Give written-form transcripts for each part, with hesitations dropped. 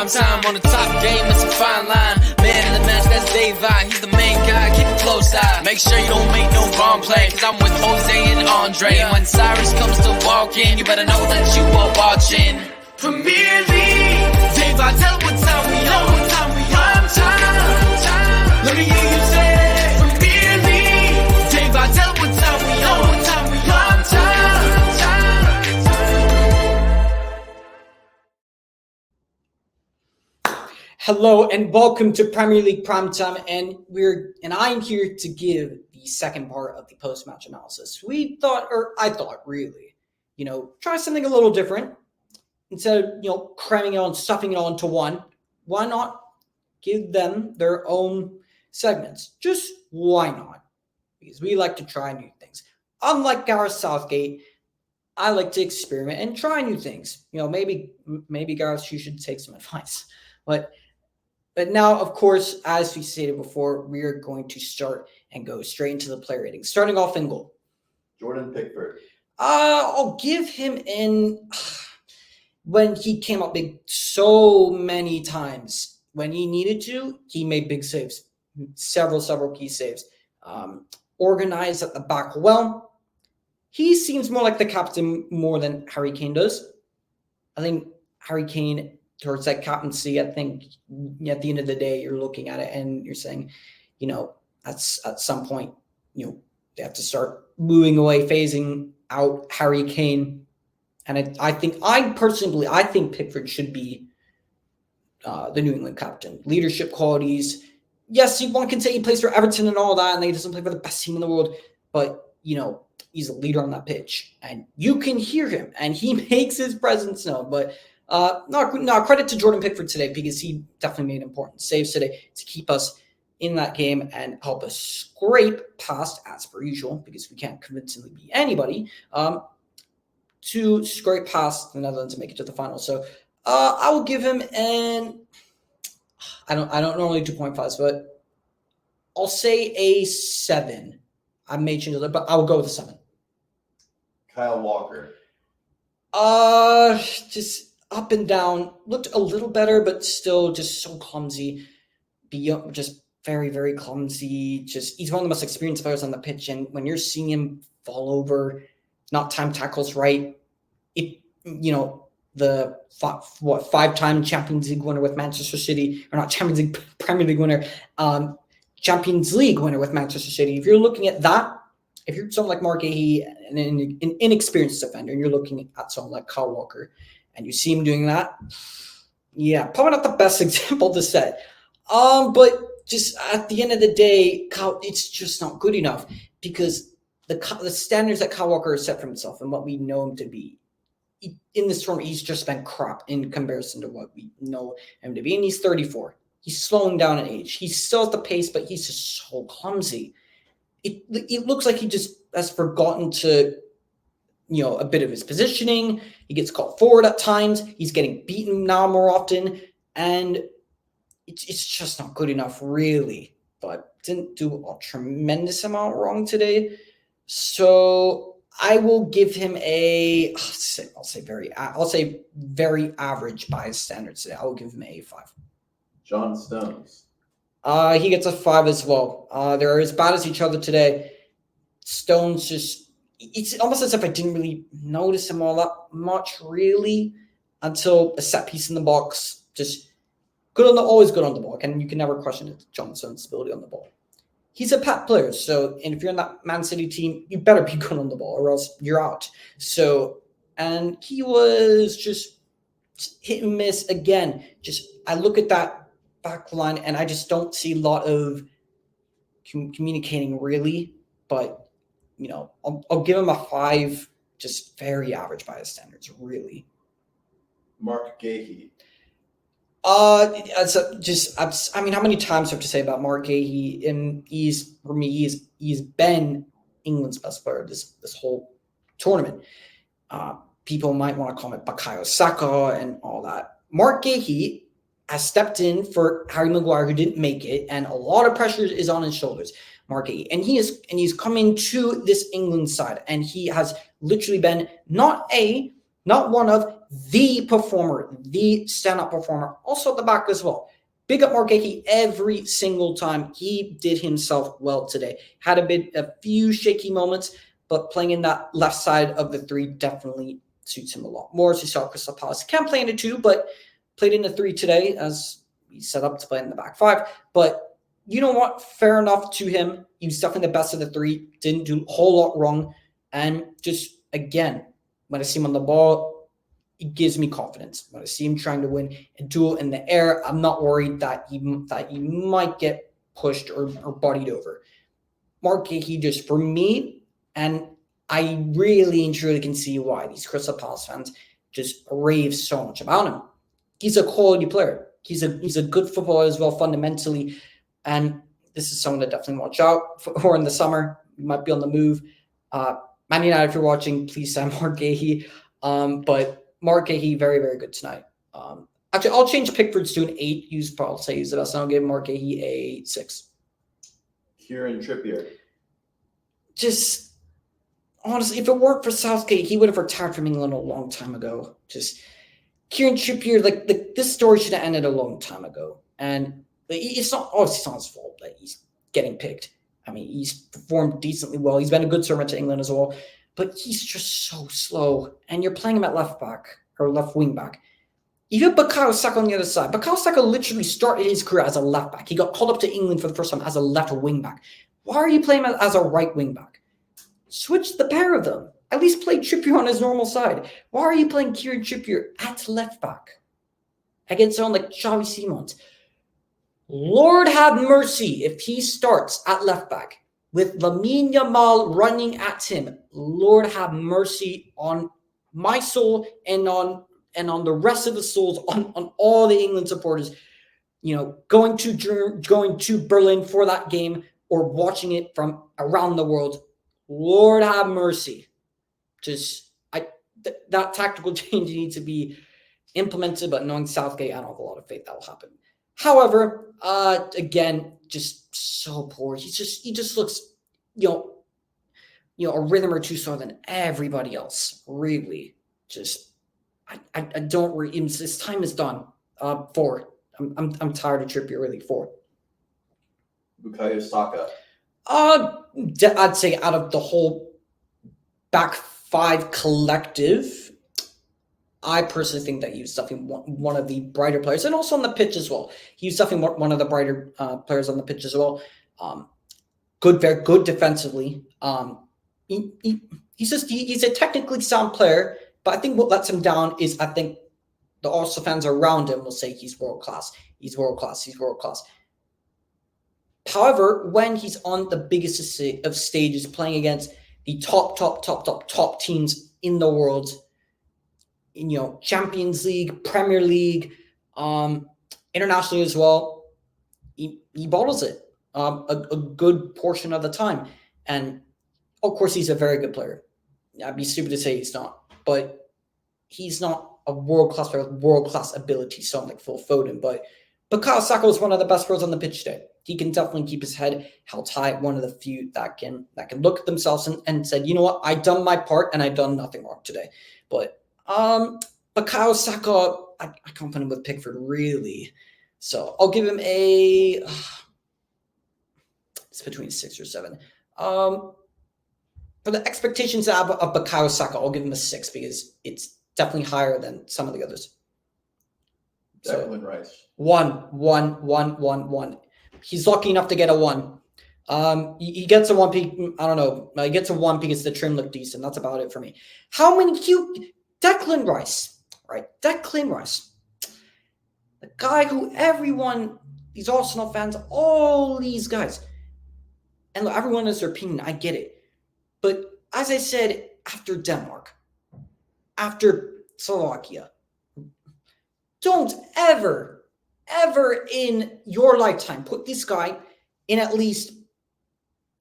prime time on the top game, it's a fine line. Man in the match, that's Daveye, he's the main guy, keep a close eye. Make sure you don't make no wrong play, cause I'm with Jose and Andre. And when Cyrus comes to walk in, you better know that you are watching Premier League. Daveye, tell what time we on, what time we on. Time. Let me hear you say Premier League. Daveye, tell what time we on, what time we on. Time. Hello and welcome to Premier League Primetime, and I'm here to give the second part of the post-match analysis. I thought, really, try something a little different. Instead of, cramming it on, stuffing it all into one, why not give them their own segments? Just why not? Because we like to try new things. Unlike Gareth Southgate, I like to experiment and try new things. Maybe Gareth, you should take some advice. But now, of course, as we stated before, we are going to start and go straight into the player ratings. Starting off in goal. Jordan Pickford. I'll give him in when he came up big so many times. When he needed to, he made big saves. Several key saves. Organized at the back well. He seems more like the captain more than Harry Kane does. I think Harry Kane, towards that captaincy, I think at the end of the day, you're looking at it and you're saying, at some point, they have to start moving away, phasing out Harry Kane. And I think Pickford should be the New England captain. Leadership qualities. Yes, one can say he plays for Everton and all that, and he doesn't play for the best team in the world, but he's a leader on that pitch, and you can hear him, and he makes his presence known. But no, credit to Jordan Pickford today, because he definitely made important saves today to keep us in that game and help us scrape past, as per usual, because we can't convincingly beat anybody, to scrape past the Netherlands and make it to the final. So I will give him I don't normally do 2.5s, but I'll say a 7. I may change it, but I will go with a 7. Kyle Walker. Just up and down. Looked a little better, but still just so clumsy. Just very, very clumsy. He's one of the most experienced players on the pitch, and when you're seeing him fall over, not time tackles right, the 5-time Champions League winner with Manchester City, or not Champions League, Premier League winner, Champions League winner with Manchester City. If you're looking at that, if you're someone like Mark Gahey, an inexperienced defender, and you're looking at someone like Kyle Walker, and you see him doing that, yeah, probably not the best example to set. But just at the end of the day, it's just not good enough, because the standards that Kyle Walker has set for himself and what we know him to be, in this tournament, he's just been crap in comparison to what we know him to be. And he's 34. He's slowing down in age. He's still at the pace, but he's just so clumsy. It looks like he just has forgotten to, a bit of his positioning. He gets called forward at times. He's getting beaten now more often. And it's just not good enough, really. But didn't do a tremendous amount wrong today. So I will give him I'll say very average by his standards today. I will give him a 5. John Stones. He gets a 5 as well. They're as bad as each other today. Stones it's almost as if I didn't really notice him all that much, really, until a set piece in the box. Just always good on the ball, and you can never question it. John Stones' ability on the ball. He's a Pep player, so and if you're in that Man City team, you better be good on the ball, or else you're out. So, and he was just hit and miss again. I look at that back line, and I just don't see a lot of communicating, really. But I'll give him a 5, just very average by his standards, really. Mark Gahey. How many times do I have to say about Mark Gahey? And he's been England's best player this whole tournament. People might want to call it Bukayo Saka and all that. Mark Gahey has stepped in for Harry Maguire, who didn't make it, and a lot of pressure is on his shoulders. Mark Gahey, and he's coming to this England side, and he has literally been not a not one of, the performer, the stand-up performer, also at the back as well. Big up Mark Gahey every single time. He did himself well today. Had a few shaky moments, but playing in that left side of the three definitely suits him a lot more. As you saw, Crystal Palace can't play in the two, but played in the three today as he set up to play in the back five. But you know what? Fair enough to him. He was definitely the best of the three. Didn't do a whole lot wrong. And just, again, when I see him on the ball, it gives me confidence. When I see him trying to win a duel in the air, I'm not worried that he might get pushed or bodied over. Mark Gahey, just for me, and I really and truly can see why these Crystal Palace fans just rave so much about him. He's a quality player. He's a good footballer as well, fundamentally. And this is someone to definitely watch out for in the summer. He might be on the move. Man United, if you're watching, please sign Mark Gahey. But Mark Gahey, very, very good tonight. Actually, I'll change Pickford's to an 8. You'd probably say he's the best. I'll give Mark Gahey a 6. Kieran Trippier. Just, honestly, if it weren't for Southgate, he would have retired from England a long time ago. Just, Kieran Trippier, like this story should have ended a long time ago. And it's not his fault that he's getting picked. I mean, he's performed decently well. He's been a good servant to England as well. But he's just so slow. And you're playing him at left back or left wing back. You have Bukayo Saka on the other side. Bukayo Saka literally started his career as a left back. He got called up to England for the first time as a left wing back. Why are you playing him as a right wing back? Switch the pair of them. At least play Trippier on his normal side. Why are you playing Kieran Trippier at left back against someone like Xavi Simons? Lord have mercy if he starts at left back with Lamine Yamal running at him. Lord have mercy on my soul and on the rest of the souls, on all the England supporters, going to Berlin for that game or watching it from around the world. Lord have mercy. Just that tactical change needs to be implemented, but knowing Southgate, I don't have a lot of faith that will happen. However, again, just so poor. He just looks, a rhythm or two slower than everybody else. Really, just I don't really. His time is done. 4. I'm tired of Trippier. Really, 4. Bukayo Saka. I'd say out of the whole back 5 collective, I personally think that he was definitely one of the brighter players, and also on the pitch as well. He was definitely one of the brighter players on the pitch as well. Very good defensively. He's a technically sound player, but I think what lets him down is I think the Arsenal fans around him will say he's world class. He's world class. He's world class. However, when he's on the biggest of stages, playing against the top teams in the world, Champions League, Premier League, internationally as well, he bottles it a good portion of the time. And of course, he's a very good player. I'd be stupid to say he's not, but he's not a world-class player with world-class ability, something like Phil Foden. But Bukayo Saka is one of the best players on the pitch today. He can definitely keep his head held high. One of the few that can look at themselves and said, you know what, I done my part and I done nothing wrong today. But Bukayo Saka, I can't put him with Pickford really. So I'll give him it's between 6 or 7. For the expectations of Bukayo Saka, I'll give him a 6 because it's definitely higher than some of the others. Declan Rice. 1. He's lucky enough to get a 1. He gets a 1 peak. I don't know. He gets a 1 because the trim looked decent. That's about it for me. How many cute Declan Rice, right? Declan Rice, the guy who everyone, these Arsenal fans, all these guys, and look, everyone has their opinion. I get it, but as I said, after Denmark, after Slovakia, don't ever in your lifetime put this guy in at least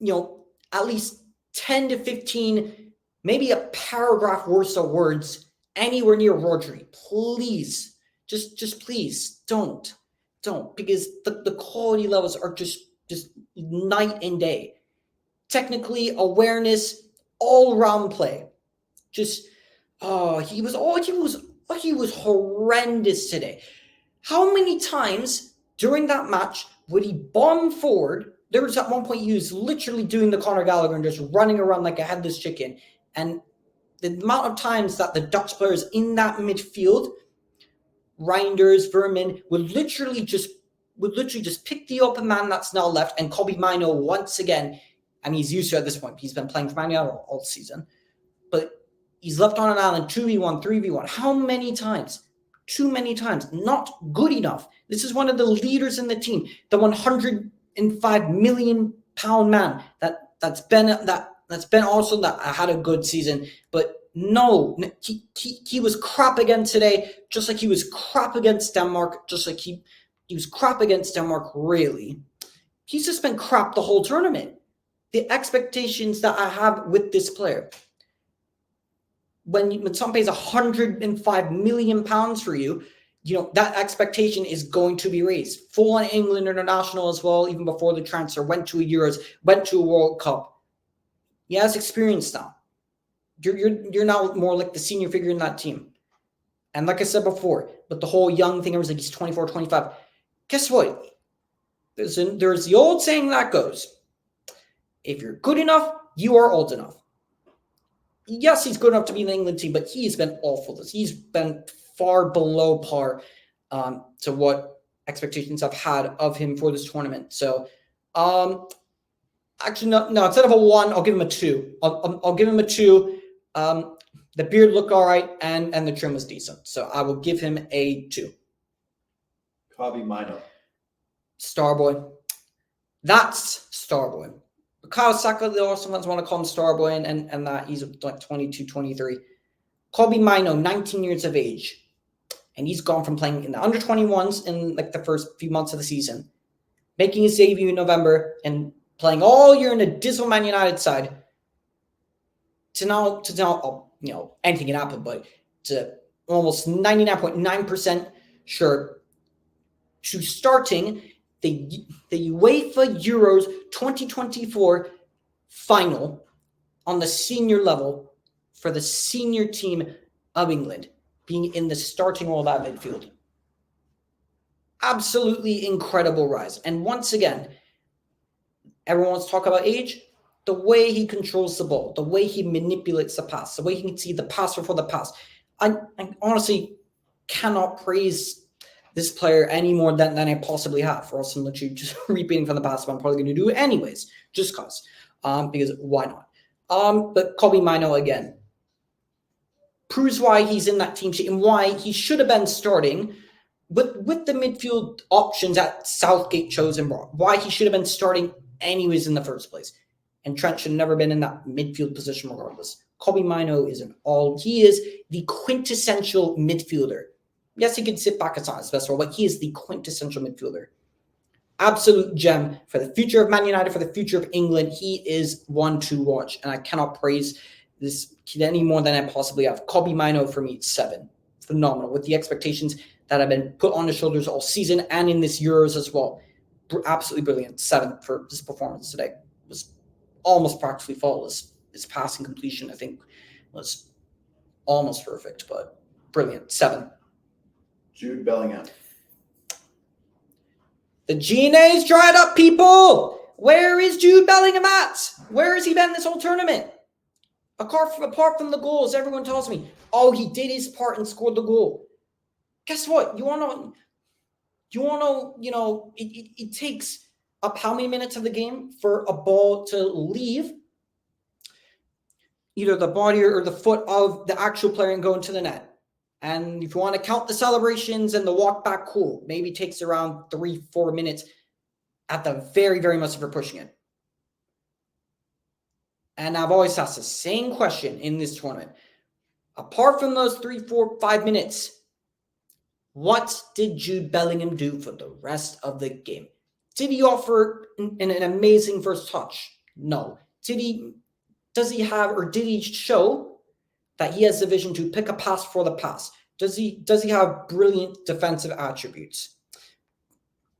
10 to 15, maybe a paragraph worth of words anywhere near Rodri. Please, just please don't, because the quality levels are just night and day. Technically, awareness, all around play. Just he was horrendous today. How many times during that match would he bomb forward? There was at one point he was literally doing the Conor Gallagher and just running around like a headless chicken. And the amount of times that the Dutch players in that midfield, Reinders, Vermin, would literally just pick the open man that's now left, and Kobbie Mainoo once again, I mean, he's used to it at this point. He's been playing for Man United all season. But he's left on an island 2v1, 3v1. How many times? Too many times. Not good enough. This is one of the leaders in the team, the 105 million pound man that's been also that had a good season. But no, he was crap again today, just like he was crap against Denmark, just like he was crap against Denmark, really. He's just been crap the whole tournament. The expectations that I have with this player, when someone pays 105 million pounds for you, that expectation is going to be raised. Full on England international as well, even before the transfer, went to a Euros, went to a World Cup. He has experience now. You're now more like the senior figure in that team. And like I said before, but the whole young thing, I was like, he's 24, 25. Guess what? There's the old saying that goes, if you're good enough, you are old enough. Yes, he's good enough to be in the England team, but he's been awful. He's been far below par to what expectations I've had of him for this tournament. So, actually, no. Instead of a 1, I'll give him a 2. I'll give him a 2. The beard looked all right, and the trim was decent. So I will give him a 2. Kobbie Mainoo. Starboy. That's Starboy. Kyle Saka, they also want to call him Starboy, and that he's like 22, 23. Kobbie Mainoo, 19 years of age. And he's gone from playing in the under-21s in like the first few months of the season, making his debut in November and playing all year in a dismal Man United side, to now, anything can happen, but to almost 99.9% sure to starting the UEFA Euros 2024 final on the senior level for the senior team of England, being in the starting role of that midfield. Absolutely incredible rise. And once again, everyone wants to talk about age. The way he controls the ball, the way he manipulates the pass, the way he can see the pass before the pass. I honestly cannot praise this player any more than I possibly have, or else I'm literally just repeating from the past, but I'm probably going to do it anyways, just because why not? But Kobbie Mainoo again proves why he's in that team sheet and why he should have been starting with the midfield options that Southgate chose and brought. Why he should have been starting anyways in the first place. And Trent should have never been in that midfield position regardless. Kobbie Mainoo he is the quintessential midfielder. Yes, he could sit back, it's not his best role, but he is the quintessential midfielder. Absolute gem for the future of Man United, for the future of England. He is one to watch, and I cannot praise this kid any more than I possibly have. Kobbie Mainoo for me, 7. Phenomenal, with the expectations that have been put on his shoulders all season and in this Euros as well. Absolutely brilliant. 7 for this performance today. It was almost practically faultless. His passing completion, I think, was almost perfect, but brilliant. 7. Jude Bellingham. The GNA's dried up, people! Where is Jude Bellingham at? Where has he been this whole tournament? Apart from the goals, everyone tells me, oh, he did his part and scored the goal. Guess what? You want to know, it takes up how many minutes of the game for a ball to leave either the body or the foot of the actual player and go into the net. And if you want to count the celebrations and the walk back, cool. Maybe it takes around 3-4 minutes at the very, very most if you're pushing it. And I've always asked the same question in this tournament. Apart from those 3, 4, 5 minutes, what did Jude Bellingham do for the rest of the game? Did he offer an amazing first touch? No. Did he show that he has the vision to pick a pass for the pass? Does he have brilliant defensive attributes?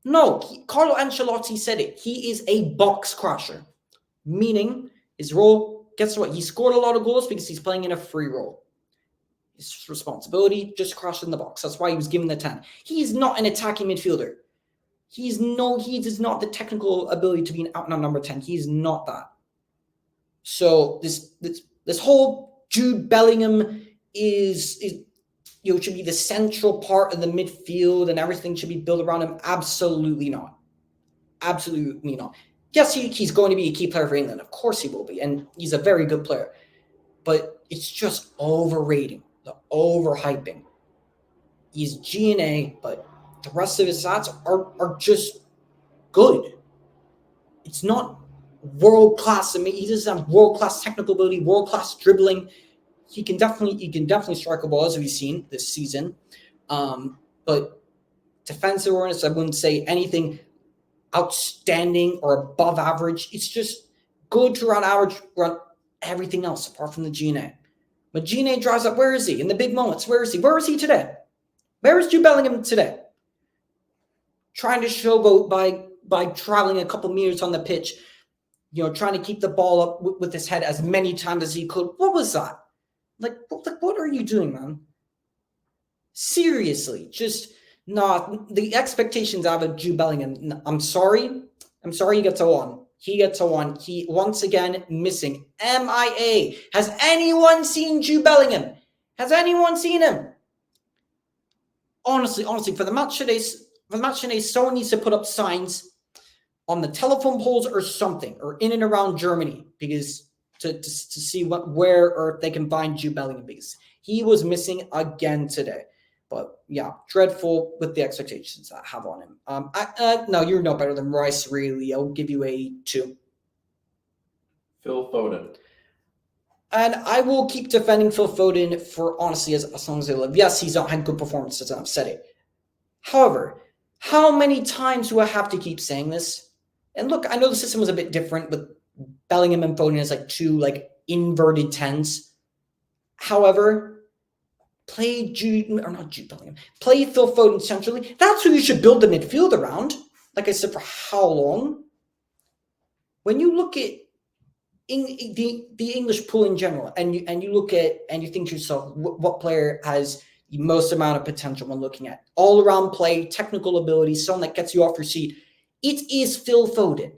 No. Carlo Ancelotti said it. He is a box crasher, meaning his role, guess what? He scored a lot of goals because he's playing in a free role. His responsibility, just crossing the box. That's why he was given the 10. He's not an attacking midfielder. He does not the technical ability to be an out and out number 10. He's not that. So this whole Jude Bellingham is should be the central part of the midfield and everything should be built around him. Absolutely not. Absolutely not. Yes, he's going to be a key player for England. Of course he will be. And he's a very good player. But it's just overrating, the overhyping. He's G&A, but the rest of his stats are just good. It's not world-class. I mean, he doesn't have world-class technical ability, world-class dribbling. He can definitely strike a ball, as we've seen this season. But defensive awareness, I wouldn't say anything outstanding or above average. It's just good to around average, run everything else apart from the G&A. But G&A drives up. Where is he? In the big moments, where is he? Where is he today? Where is Jude Bellingham today? Trying to showboat by traveling a couple meters on the pitch, trying to keep the ball up with his head as many times as he could. What was that? Like what are you doing, man? Seriously, just not the expectations out of Jude Bellingham. I'm sorry. He gets a 1. He gets a 1. He once again missing. MIA. Has anyone seen Jude Bellingham? Has anyone seen him? Honestly, for the match today, someone needs to put up signs on the telephone poles or something, or in and around Germany, because to see where or if they can find Jude Bellingham, because he was missing again today. But yeah, dreadful with the expectations I have on him. No, you're no better than Rice, really. I'll give you a 2. Phil Foden. And I will keep defending Phil Foden for, honestly, as long as I live. Yes, he's not had good performances, and I've said it. However, how many times do I have to keep saying this? And look, I know the system was a bit different with Bellingham and Foden as like 2 like inverted 10s. However, play play Phil Foden centrally. That's who you should build the midfield around. Like I said, for how long? When you look at the English pool in general, and you look at and you think to yourself, what player has the most amount of potential when looking at all around play, technical ability, someone that gets you off your seat, it is Phil Foden.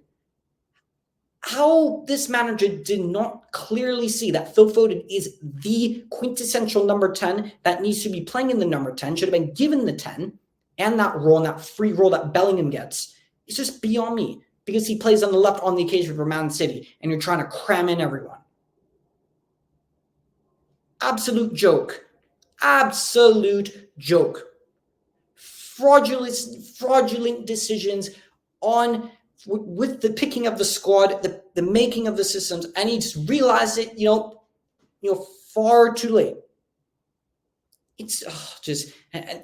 How this manager did not clearly see that Phil Foden is the quintessential number 10 that needs to be playing in the number 10, should have been given the 10, and that role, and that free role that Bellingham gets, it's just beyond me. Because he plays on the left on the occasion for Man City, and you're trying to cram in everyone. Absolute joke. Absolute joke. Fraudulent decisions with the picking of the squad, the making of the systems, and he just realized it, far too late. It's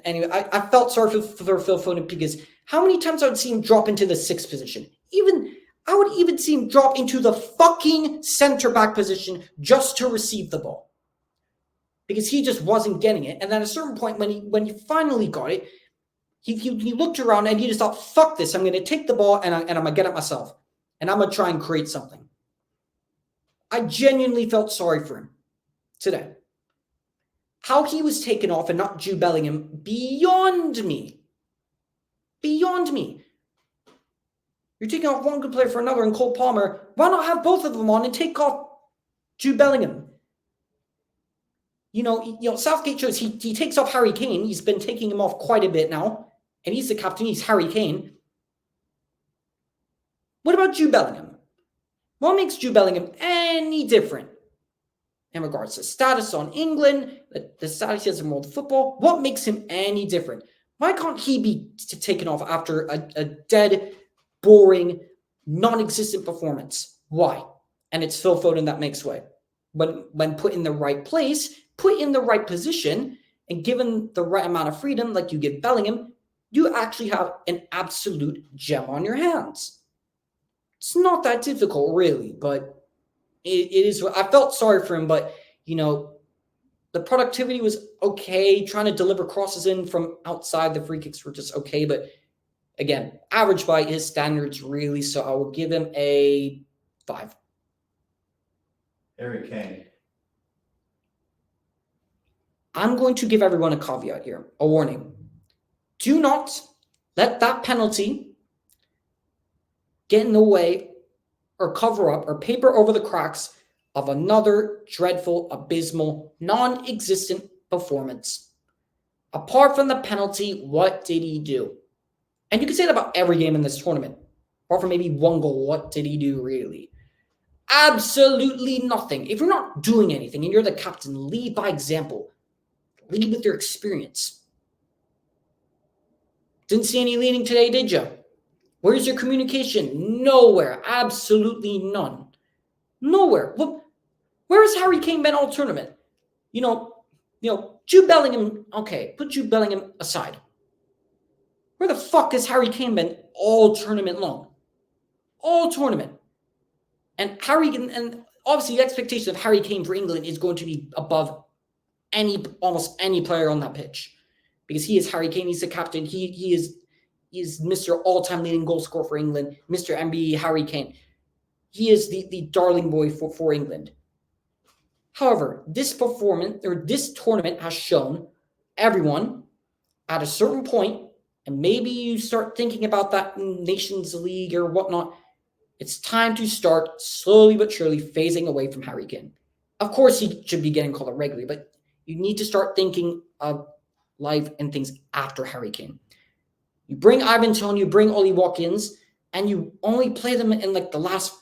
anyway. I felt sorry for Phil Foden, because how many times I would see him drop into the 6th position? I would even see him drop into the fucking center back position just to receive the ball, because he just wasn't getting it. And then at a certain point, when he finally got it, he looked around and he just thought, "Fuck this! I'm going to take the ball and I'm going to get it myself, and I'm going to try and create something." I genuinely felt sorry for him today. How he was taken off and not Jude Bellingham, beyond me. Beyond me. You're taking off one good player for another and Cole Palmer. Why not have both of them on and take off Jude Bellingham? Southgate shows he takes off Harry Kane. He's been taking him off quite a bit now. And he's the captain. He's Harry Kane. What about Jude Bellingham? What makes Jude Bellingham any different in regards to status on England, the status he has in world football? What makes him any different? Why can't he be taken off after a dead, boring, non-existent performance? Why? And it's Phil Foden that makes way. When put in the right place, put in the right position, and given the right amount of freedom, like you give Bellingham, you actually have an absolute gem on your hands. It's not that difficult, really, but it is. I felt sorry for him, but, the productivity was okay. Trying to deliver crosses in from outside the free kicks were just okay. But again, average by his standards, really. So I will give him a 5. Harry Kane. I'm going to give everyone a caveat here, a warning. Do not let that penalty get in the way or cover up or paper over the cracks of another dreadful, abysmal, non-existent performance. Apart from the penalty, what did he do? And you can say that about every game in this tournament. Apart from maybe one goal, what did he do really? Absolutely nothing. If you're not doing anything and you're the captain, lead by example. Lead with your experience. Didn't see any leading today, did you? Where's your communication? Nowhere. Absolutely none. Nowhere. Look, where has Harry Kane been all tournament? You know, Jude Bellingham. Okay, put Jude Bellingham aside. Where the fuck has Harry Kane been all tournament long? All tournament. And obviously the expectation of Harry Kane for England is going to be above almost any player on that pitch. Because he is Harry Kane, he's the captain, he is Mr. all-time leading goal scorer for England, Mr. NBA Harry Kane. He is the darling boy for England. However, this tournament has shown everyone at a certain point, and maybe you start thinking about that in Nations League or whatnot, it's time to start slowly but surely phasing away from Harry Kane. Of course, he should be getting called up regularly, but you need to start thinking of life and things after Harry Kane. You bring Ivan Toney, you bring Ollie Watkins, and you only play them in like the last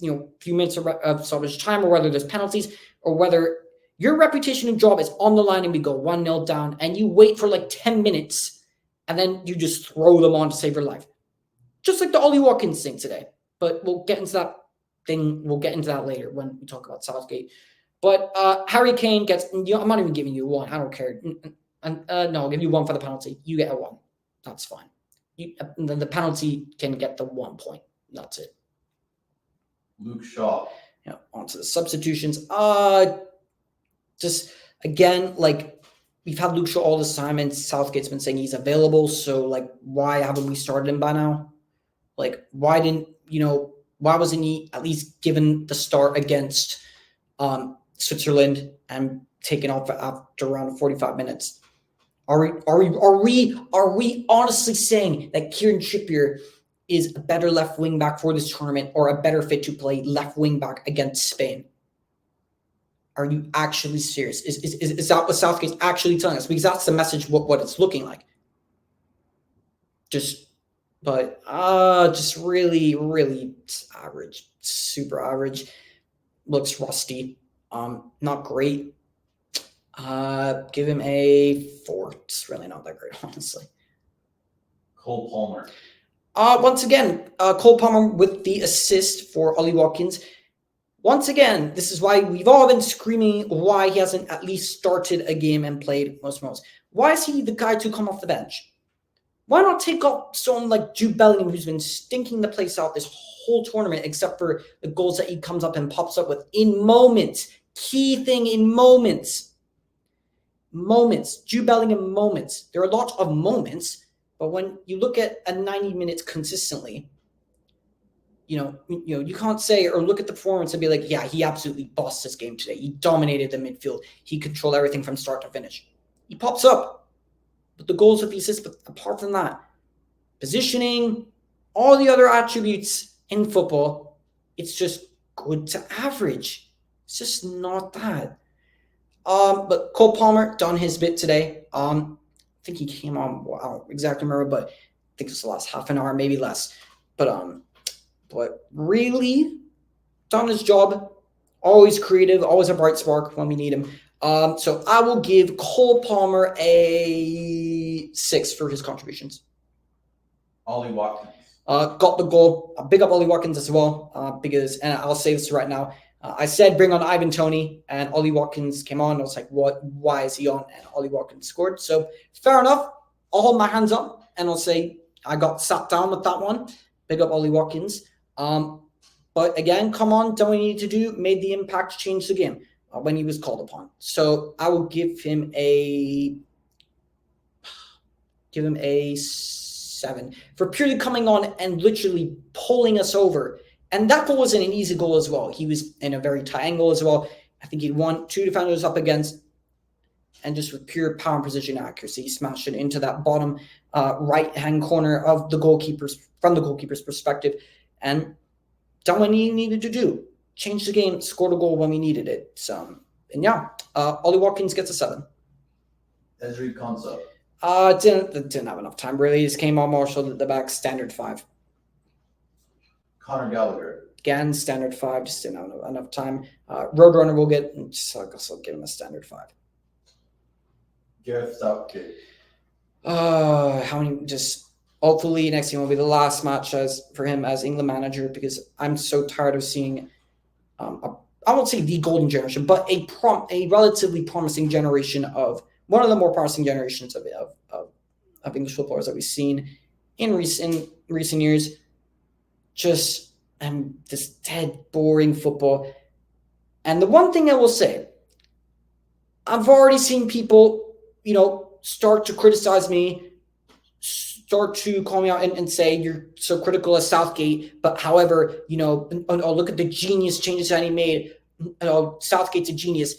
few minutes of stoppage time, or whether there's penalties, or whether your reputation and job is on the line and we go 1-0 down, and you wait for like 10 minutes, and then you just throw them on to save your life. Just like the Ollie Watkins thing today. But we'll get into that thing. We'll get into that later when we talk about Southgate. But Harry Kane gets, I'm not even giving you one. I don't care. No, I'll give you one for the penalty. You get a one. That's fine. And then the penalty can get the 1 point. That's it. Luke Shaw. Yeah, on to the substitutions. Just again, like we've had Luke Shaw all this time, and Southgate's been saying he's available. So like, why haven't we started him by now? Like, why wasn't he at least given the start against Switzerland and taken off after around 45 minutes? Are we honestly saying that Kieran Trippier is a better left wing back for this tournament, or a better fit to play left wing back against Spain? Are you actually serious? Is that what Southgate's actually telling us? Because that's the message. What it's looking like. Just really, really average, super average. Looks rusty. Not great. Give him a 4. It's really not that great, honestly. Cole Palmer. Once again, Cole Palmer with the assist for Ollie Watkins. Once again, this is why we've all been screaming why he hasn't at least started a game and played most. Why is he the guy to come off the bench? Why not take up someone like Jude Bellingham, who's been stinking the place out this whole tournament, except for the goals that he comes up and pops up with in moments. Key thing in moments. Moments. Jude Bellingham moments. There are lots of moments, but when you look at 90 minutes consistently, you can't say or look at the performance and be like, yeah, he absolutely bossed this game today. He dominated the midfield. He controlled everything from start to finish. He pops up. But the goals with the assists, but apart from that, positioning, all the other attributes in football, it's just good to average. It's just not that. But Cole Palmer done his bit today. I think he came on, I don't exactly remember, but I think it was the last half an hour, maybe less. But really done his job. Always creative, always a bright spark when we need him. So I will give Cole Palmer a 6 for his contributions. Ollie Watkins. Got the goal. Big up Ollie Watkins as well, because, and I'll say this right now, I said bring on Ivan Toney, and Ollie Watkins came on. I was like, what? Why is he on? And Ollie Watkins scored. So fair enough. I'll hold my hands up, and I'll say I got sat down with that one. Big up Ollie Watkins. But again, come on, done what he needed to do, made the impact, changed the game when he was called upon. So I will give him a 7 for purely coming on and literally pulling us over. And that goal wasn't an easy goal as well. He was in a very tight angle as well. I think he'd won 2 defenders up against. and just with pure power and precision accuracy, he smashed it into that bottom right-hand corner of the goalkeeper's perspective, and done what he needed to do. Changed the game, scored a goal when we needed it. So, and yeah, Ollie Watkins gets a 7. Ezri Konsa. Didn't have enough time really. He just came on, marshaled at the back, standard 5. Conor Gallagher. Again, standard 5, just didn't have enough time. Roadrunner will get, I guess I'll give him a standard 5. Gareth Southgate. How many? Just hopefully next game will be the last match for him as England manager, because I'm so tired of seeing. I won't say the golden generation, but a relatively promising generation of one of the more promising generations of English footballers that we've seen in recent years. Just this dead, boring football. And the one thing I will say, I've already seen people, start to criticize me, start to call me out and say you're so critical of Southgate, but however, look at the genius changes that he made. Southgate's a genius.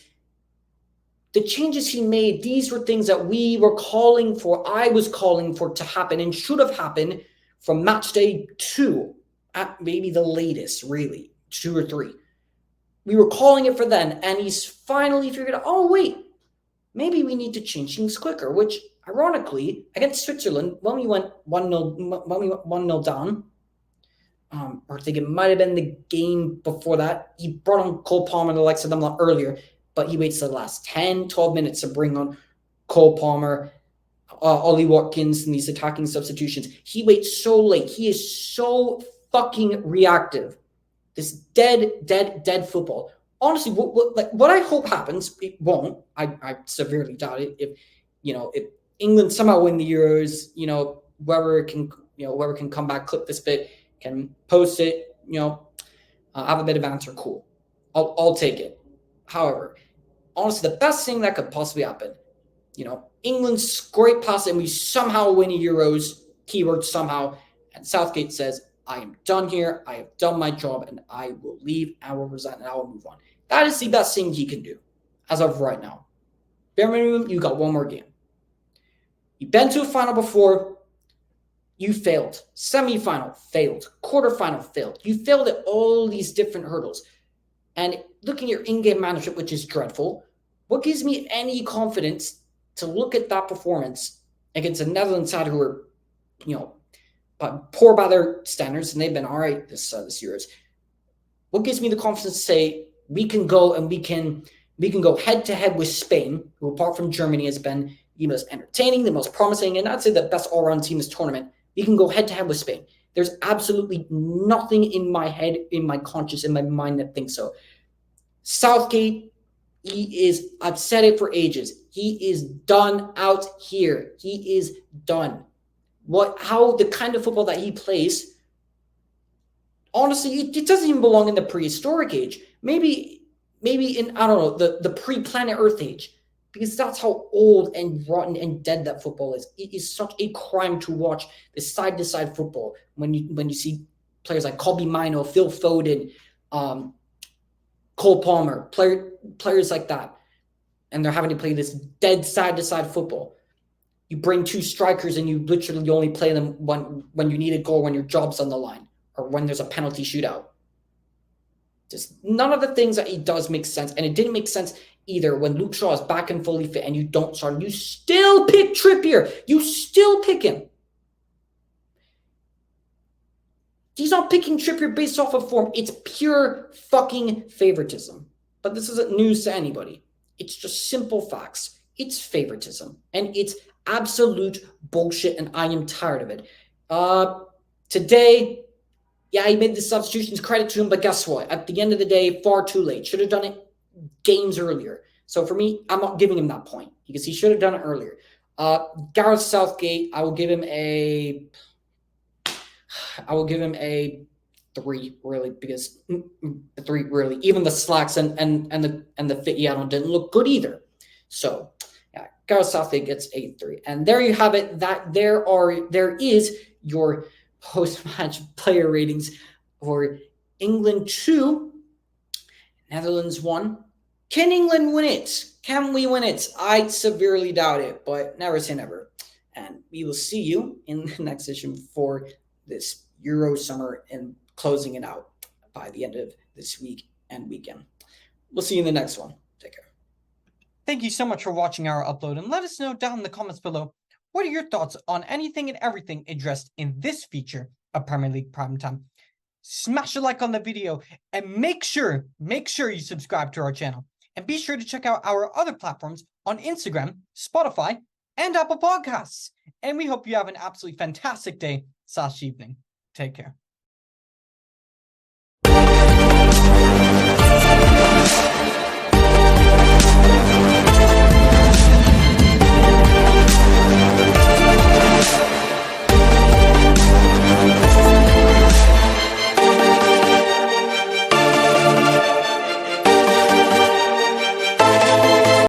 The changes he made, these were things that we were calling for. I was calling for to happen and should have happened from match day 2 at maybe the latest, really, 2 or 3. We were calling it for then, and he's finally figured out, oh, wait, maybe we need to change things quicker, which, ironically, against Switzerland, when we went 1-0 down, or I think it might have been the game before that, he brought on Cole Palmer and the likes of them a lot earlier, but he waits the last 10, 12 minutes to bring on Cole Palmer, Ollie Watkins, and these attacking substitutions. He waits so late. He is so fucking reactive. This dead football. Honestly, what I hope happens, it won't. I severely doubt it. If England somehow win the Euros, whoever can come back, clip this bit, can post it, have a bit of answer, cool. I'll take it. However, honestly, the best thing that could possibly happen, England's great pass and we somehow win a Euros, keyword somehow, and Southgate says, I am done here, I have done my job, and I will leave, I will resign, and I will move on. That is the best thing he can do, as of right now. Bare minimum, you got one more game. You've been to a final before, you failed. Semi-final, failed. Quarterfinal, failed. You failed at all these different hurdles. And looking at your in-game management, which is dreadful, what gives me any confidence to look at that performance against a Netherlands side who are, poor by their standards, and they've been all right this Euros. What gives me the confidence to say we can go and we can go head-to-head with Spain, who apart from Germany has been the most entertaining, the most promising, and I'd say the best all-around team this tournament. We can go head-to-head with Spain. There's absolutely nothing in my head, in my conscience, in my mind that thinks so. Southgate, I've said it for ages, he is done out here. He is done. How the kind of football that he plays, honestly, it doesn't even belong in the prehistoric age. Maybe in, I don't know, the pre-planet Earth age, because that's how old and rotten and dead that football is. It is such a crime to watch this side-to-side football when you see players like Kobbie Mainoo, Phil Foden, Cole Palmer, players like that, and they're having to play this dead side-to-side football. You bring 2 strikers and you literally only play them when you need a goal, when your job's on the line, or when there's a penalty shootout. Just none of the things that he does make sense. And it didn't make sense either when Luke Shaw is back and fully fit and you don't start him. You still pick Trippier. You still pick him. He's not picking Trippier based off of form. It's pure fucking favoritism. But this isn't news to anybody. It's just simple facts. It's favoritism. And it's absolute bullshit, and I am tired of it. Today, yeah, he made the substitutions, credit to him, but guess what? At the end of the day, far too late. Should have done it games earlier. So for me, I'm not giving him that point because he should have done it earlier. Gareth Southgate, I will give him a 3, really, because 3, really. Even the slacks and the fit he had on didn't look good either. So yeah, Gareth Southgate gets a 3. And there you have it. There is your post-match player ratings for England 2, Netherlands 1. Can England win it? Can we win it? I severely doubt it, but never say never. And we will see you in the next session for this Euro summer and closing it out by the end of this week and weekend. We'll see you in the next one. Take care. Thank you so much for watching our upload, and let us know down in the comments below what are your thoughts on anything and everything addressed in this feature of Premier League Prime Time. Smash a like on the video and make sure you subscribe to our channel. And be sure to check out our other platforms on Instagram, Spotify, and Apple Podcasts. And we hope you have an absolutely fantastic day/evening. Take care.